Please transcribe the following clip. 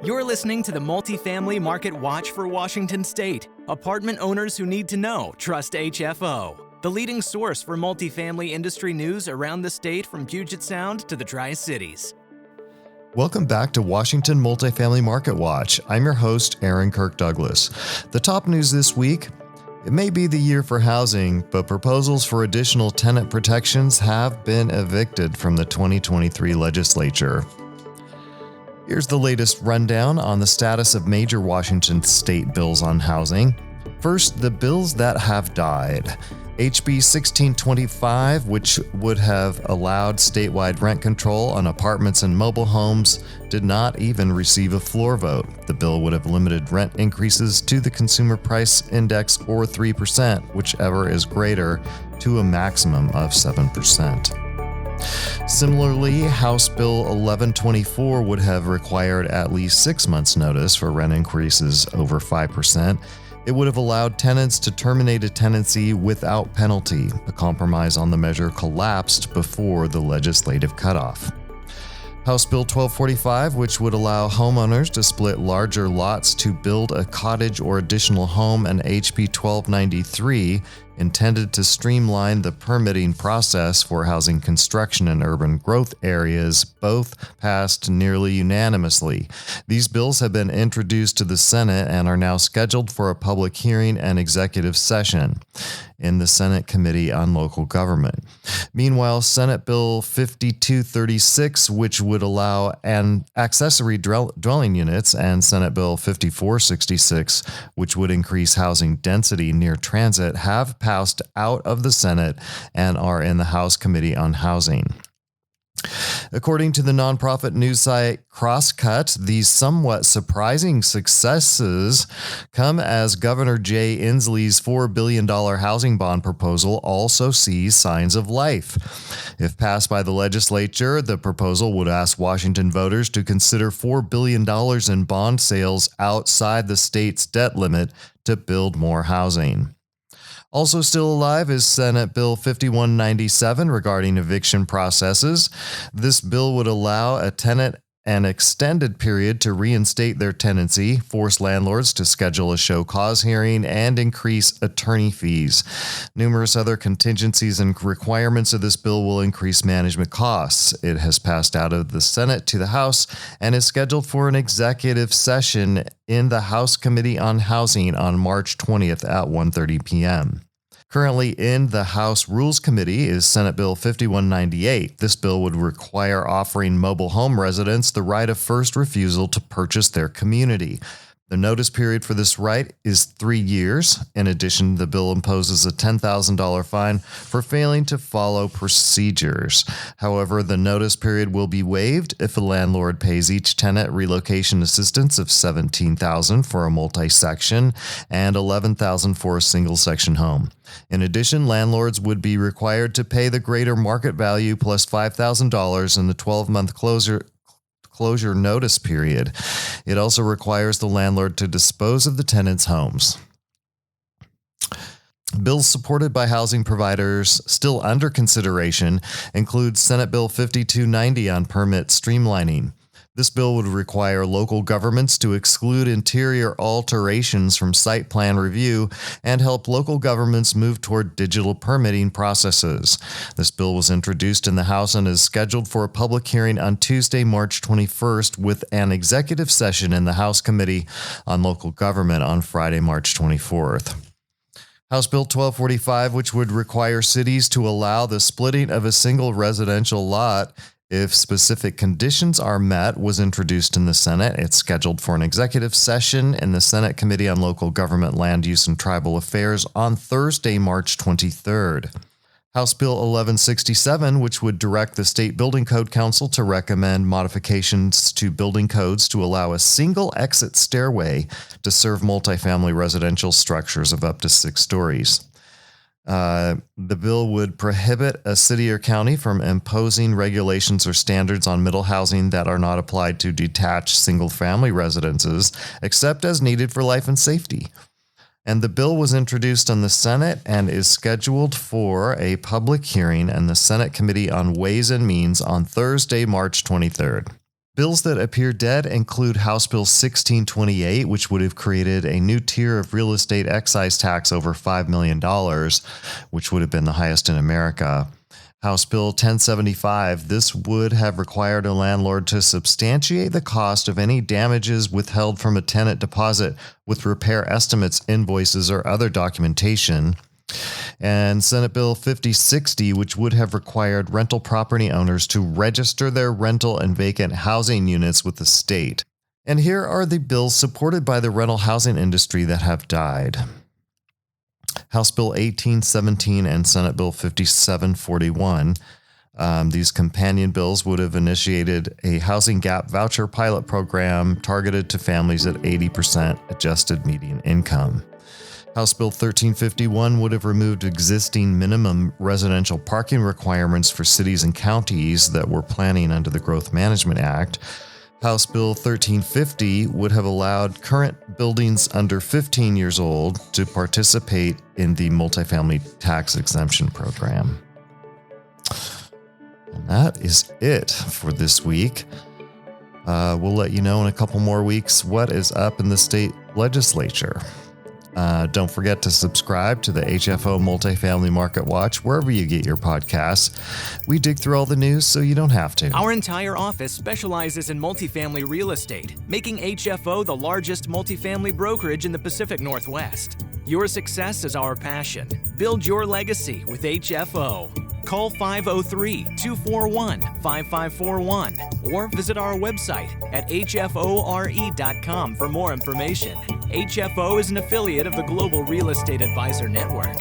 You're listening to the Multifamily Market Watch for Washington State. Apartment owners who need to know trust HFO, the leading source for multifamily industry news around the state from Puget Sound to the Tri-Cities. Welcome back to Washington Multifamily Market Watch. I'm your host, Aaron Kirk Douglas. The top news this week: it may be the year for housing, but proposals for additional tenant protections have been evicted from the 2023 legislature. Here's the latest rundown on the status of major Washington state bills on housing. First, the bills that have died. HB 1625, which would have allowed statewide rent control on apartments and mobile homes, did not even receive a floor vote. The bill would have limited rent increases to the Consumer Price Index or 3%, whichever is greater, to a maximum of 7%. Similarly, House Bill 1124 would have required at least 6 months' notice for rent increases over 5%. It would have allowed tenants to terminate a tenancy without penalty. A compromise on the measure collapsed before the legislative cutoff. House Bill 1245, which would allow homeowners to split larger lots to build a cottage or additional home, and HB 1293, intended to streamline the permitting process for housing construction in urban growth areas, both passed nearly unanimously. These bills have been introduced to the Senate and are now scheduled for a public hearing and executive session in the Senate Committee on Local Government. Meanwhile, Senate Bill 5236, which would allow accessory dwelling units, and Senate Bill 5466, which would increase housing density near transit, have passed out of the Senate and are in the House Committee on Housing. According to the nonprofit news site Crosscut, these somewhat surprising successes come as Governor Jay Inslee's $4 billion housing bond proposal also sees signs of life. If passed by the legislature, the proposal would ask Washington voters to consider $4 billion in bond sales outside the state's debt limit to build more housing. Also still alive is Senate Bill 5197 regarding eviction processes. This bill would allow a tenant an extended period to reinstate their tenancy, force landlords to schedule a show cause hearing, and increase attorney fees. Numerous other contingencies and requirements of this bill will increase management costs. It has passed out of the Senate to the House and is scheduled for an executive session in the House Committee on Housing on March 20th at 1:30 p.m. Currently in the House Rules Committee is Senate Bill 5198. This bill would require offering mobile home residents the right of first refusal to purchase their community. The notice period for this right is 3 years. In addition, the bill imposes a $10,000 fine for failing to follow procedures. However, the notice period will be waived if a landlord pays each tenant relocation assistance of $17,000 for a multi-section and $11,000 for a single-section home. In addition, landlords would be required to pay the greater market value plus $5,000 in the 12-month closure notice period. It also requires the landlord to dispose of the tenant's homes. Bills supported by housing providers still under consideration include Senate Bill 5290 on permit streamlining. This bill would require local governments to exclude interior alterations from site plan review and help local governments move toward digital permitting processes. This bill was introduced in the House and is scheduled for a public hearing on Tuesday, March 21st, with an executive session in the House Committee on Local Government on Friday, March 24th. House Bill 1245, which would require cities to allow the splitting of a single residential lot if specific conditions are met, was introduced in the Senate. It's scheduled for an executive session in the Senate Committee on Local Government, Land Use, and Tribal Affairs on Thursday, March 23rd. House Bill 1167, which would direct the State Building Code Council to recommend modifications to building codes to allow a single exit stairway to serve multifamily residential structures of up to 6 stories. The bill would prohibit a city or county from imposing regulations or standards on middle housing that are not applied to detached single-family residences, except as needed for life and safety. And the bill was introduced in the Senate and is scheduled for a public hearing in the Senate Committee on Ways and Means on Thursday, March 23rd. Bills that appear dead include House Bill 1628, which would have created a new tier of real estate excise tax over $5 million, which would have been the highest in America. House Bill 1075, this would have required a landlord to substantiate the cost of any damages withheld from a tenant deposit with repair estimates, invoices, or other documentation. And Senate Bill 5060, which would have required rental property owners to register their rental and vacant housing units with the state. And here are the bills supported by the rental housing industry that have died. House Bill 1817 and Senate Bill 5741. These companion bills would have initiated a housing gap voucher pilot program targeted to families at 80% adjusted median income. House Bill 1351 would have removed existing minimum residential parking requirements for cities and counties that were planning under the Growth Management Act. House Bill 1350 would have allowed current buildings under 15 years old to participate in the multifamily tax exemption program. And that is it for this week. We'll let you know in a couple more weeks what is up in the state legislature. Don't forget to subscribe to the HFO Multifamily Market Watch wherever you get your podcasts. We dig through all the news so you don't have to. Our entire office specializes in multifamily real estate, making HFO the largest multifamily brokerage in the Pacific Northwest. Your success is our passion. Build your legacy with HFO. Call 503-241-5541 or visit our website at hfore.com for more information. HFO is an affiliate of the Global Real Estate Advisor Network.